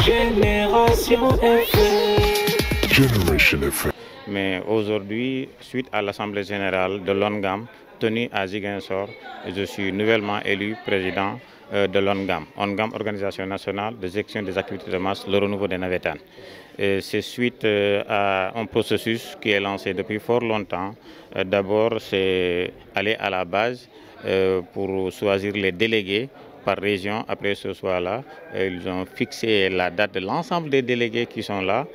Génération FM. Generation FM. Mais aujourd'hui, suite à l'Assemblée générale de l'ONGAM, tenue à Ziguinchor, je suis nouvellement élu président de l'ONGAM. ONGAM, Organisation nationale de gestion des activités de masse, le renouveau des navétanes. C'est suite à un processus qui est lancé depuis fort longtemps. D'abord, c'est aller à la base pour choisir les délégués par région. Après ce soir-là, ils ont fixé la date de l'ensemble des délégués qui sont là.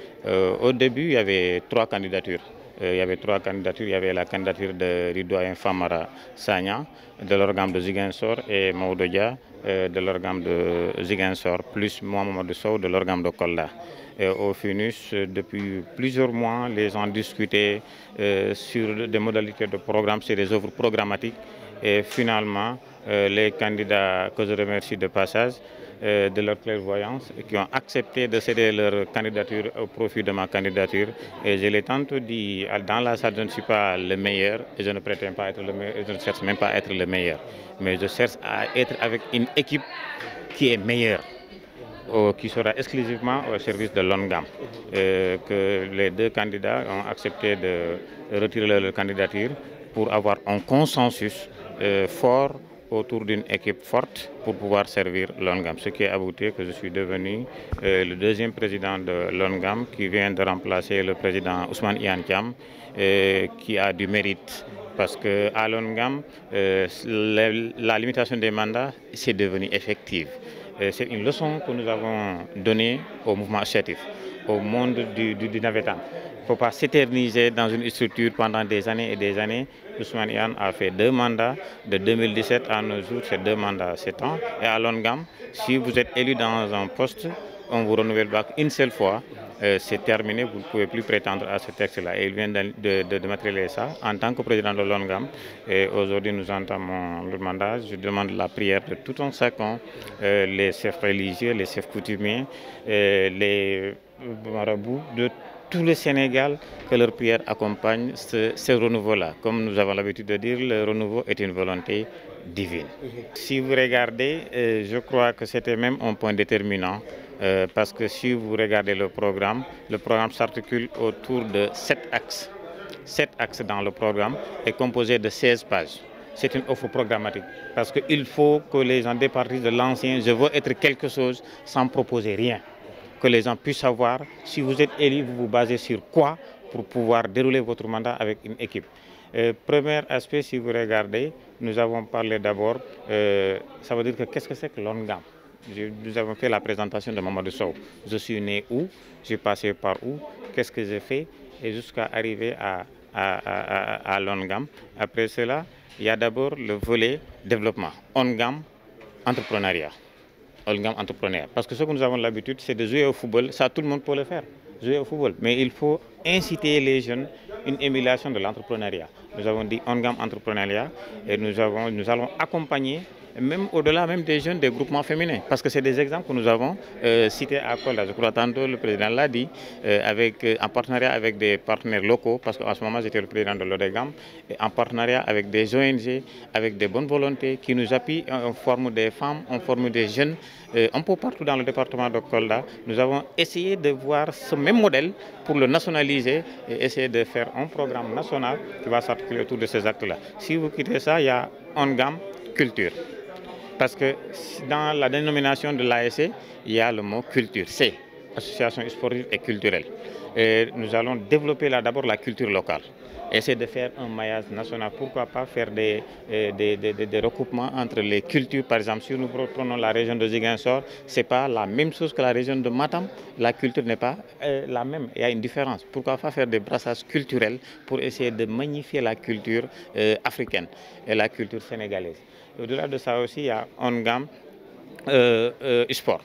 Au début, il y avait 3 candidatures. Il y avait la candidature de Ridouayen Famara Sagna, de l'organe de Ziguinchor, et Maudodia, de l'organe de Ziguinchor, plus Mohamed Sow, de l'organe de Kolda. Et au finish, depuis plusieurs mois, les gens discutaient sur des modalités de programme, sur des œuvres programmatiques. Et finalement, les candidats que je remercie de passage, de leur clairvoyance, qui ont accepté de céder leur candidature au profit de ma candidature. Et je l'ai tantôt dit, dans la salle, je ne suis pas le meilleur, et je ne prétends pas être le meilleur, et je ne cherche même pas à être le meilleur. Mais je cherche à être avec une équipe qui est meilleure, qui sera exclusivement au service de l'ONGAM. Que les 2 candidats ont accepté de retirer leur candidature pour avoir un consensus fort autour d'une équipe forte pour pouvoir servir l'ONGAM. Ce qui est abouti que je suis devenu le 2e président de l'ONGAM, qui vient de remplacer le président Ousmane Iyane Thiam, qui a du mérite. Parce qu'à l'ONGAM, la limitation des mandats, c'est devenu effective. C'est une leçon que nous avons donnée au mouvement associatif, au monde du navétane. Il ne faut pas s'éterniser dans une structure pendant des années et des années. Ousmane Iyane a fait 2 mandats, de 2017 à nos jours, c'est 2 mandats, 7 ans. Et à l'ONGAM, si vous êtes élu dans un poste, on vous renouvelle une seule fois, c'est terminé, vous ne pouvez plus prétendre à ce texte-là. Et il vient de matérialiser ça en tant que président de l'ONGAM. Et aujourd'hui, nous entamons le mandat. Je demande la prière de tout un chacun, les chefs religieux, les chefs coutumiers, les marabouts de tout le Sénégal, que leur prière accompagne ce renouveau-là. Comme nous avons l'habitude de dire, le renouveau est une volonté divine. Si vous regardez, je crois que c'était même un point déterminant, parce que si vous regardez le programme s'articule autour de 7 axes. 7 axes dans le programme est composé de 16 pages. C'est une offre programmatique, parce qu'il faut que les gens départissent de l'ancien « je veux être quelque chose » sans proposer rien. Que les gens puissent savoir si vous êtes élu, vous vous basez sur quoi pour pouvoir dérouler votre mandat avec une équipe. Premier aspect, si vous regardez, nous avons parlé d'abord, ça veut dire que qu'est-ce que c'est que l'ONGAM? Nous avons fait la présentation de Mamadou Sow. Je suis né où? J'ai passé par où? Qu'est-ce que j'ai fait? Et jusqu'à arriver à l'ONGAM. Après cela, il y a d'abord le volet développement. ONGAM, entrepreneuriat. ONGAM entrepreneur. Parce que ce que nous avons l'habitude, c'est de jouer au football. Ça, tout le monde peut le faire, jouer au football. Mais il faut inciter les jeunes à une émulation de l'entrepreneuriat. Nous avons dit ONGAM entrepreneuriat et nous allons accompagner, même au-delà même des jeunes, des groupements féminins. Parce que c'est des exemples que nous avons cités à Kolda. Je crois tantôt le président l'a dit, en partenariat avec des partenaires locaux, parce qu'en ce moment j'étais le président de l'ODEGAM, en partenariat avec des ONG, avec des bonnes volontés qui nous appuient en forme des femmes, en forme des jeunes, un peu partout dans le département de Kolda. Nous avons essayé de voir ce même modèle pour le nationaliser et essayer de faire un programme national qui va s'articuler autour de ces actes-là. Si vous quittez ça, il y a ONGAM culture. Parce que dans la dénomination de l'ASC, il y a le mot culture, c'est association sportive et culturelle. Et nous allons développer là d'abord la culture locale. Essayer de faire un maillage national. Pourquoi pas faire des recoupements entre les cultures. Par exemple, si nous prenons la région de Ziguinchor, ce n'est pas la même chose que la région de Matam. La culture n'est pas la même. Il y a une différence. Pourquoi pas faire des brassages culturels pour essayer de magnifier la culture africaine et la culture sénégalaise. Au-delà de ça aussi, il y a ONGAM sport.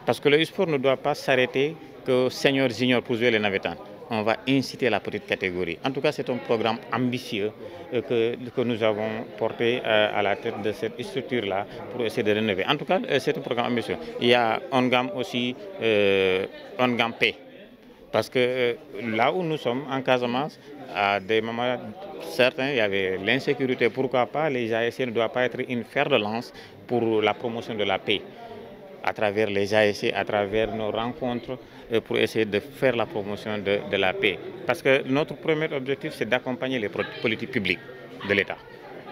Parce que le sport ne doit pas s'arrêter que senior junior pour jouer les navétanes. On va inciter la petite catégorie. En tout cas, c'est un programme ambitieux que nous avons porté à la tête de cette structure-là pour essayer de rénover. En tout cas, c'est un programme ambitieux. Il y a ONGAM aussi, ONGAM Paix. Parce que là où nous sommes, en Casamance, à des moments certains, il y avait l'insécurité. Pourquoi pas, les ASC ne doivent pas être une fer de lance pour la promotion de la paix. à travers les ASC, à travers nos rencontres, pour essayer de faire la promotion de la paix. Parce que notre premier objectif, c'est d'accompagner les politiques publiques de l'État.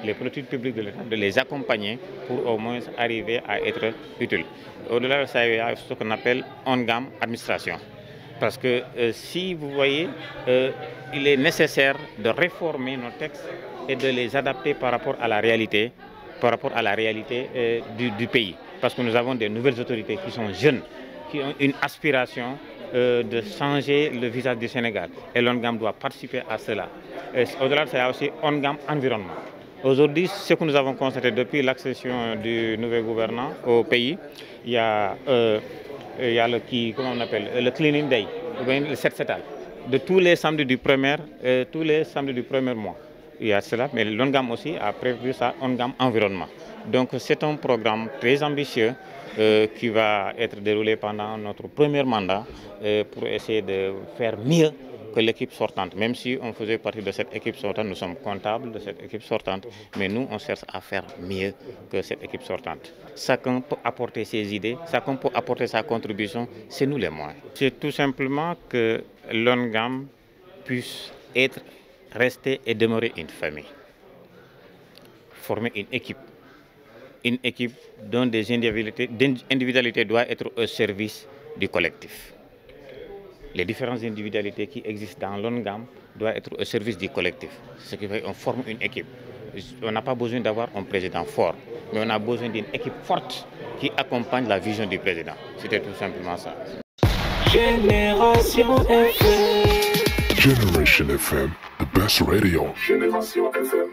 Les politiques publiques de l'État, de les accompagner pour au moins arriver à être utiles. Au-delà de ça, il y a ce qu'on appelle on-gamme administration. Parce que si vous voyez, il est nécessaire de réformer nos textes et de les adapter par rapport à la réalité, du pays. Parce que nous avons des nouvelles autorités qui sont jeunes, qui ont une aspiration de changer le visage du Sénégal. Et l'ONGAM doit participer à cela. Au-delà de ça, il y a aussi ONGAM environnement. Aujourd'hui, ce que nous avons constaté depuis l'accession du nouvel gouvernant au pays, il y a le Cleaning Day, ou bien le 7 Setal, de tous les samedis du premier mois. Il y a cela, mais l'ONGAM aussi a prévu ça, ONGAM environnement. Donc c'est un programme très ambitieux qui va être déroulé pendant notre premier mandat pour essayer de faire mieux que l'équipe sortante. Même si on faisait partie de cette équipe sortante, nous sommes comptables de cette équipe sortante, mais nous, on cherche à faire mieux que cette équipe sortante. Chacun peut apporter ses idées, chacun peut apporter sa contribution, c'est nous les moyens. C'est tout simplement que l'ONGAM puisse rester et demeurer une famille. Former une équipe dont des individualités doivent être au service du collectif. Les différentes individualités qui existent dans l'ONGAM doivent être au service du collectif. Ce qui fait qu'on forme une équipe. On n'a pas besoin d'avoir un président fort, mais on a besoin d'une équipe forte qui accompagne la vision du président. C'était tout simplement ça. Génération FM. Generation FM, the best radio. Génération FM.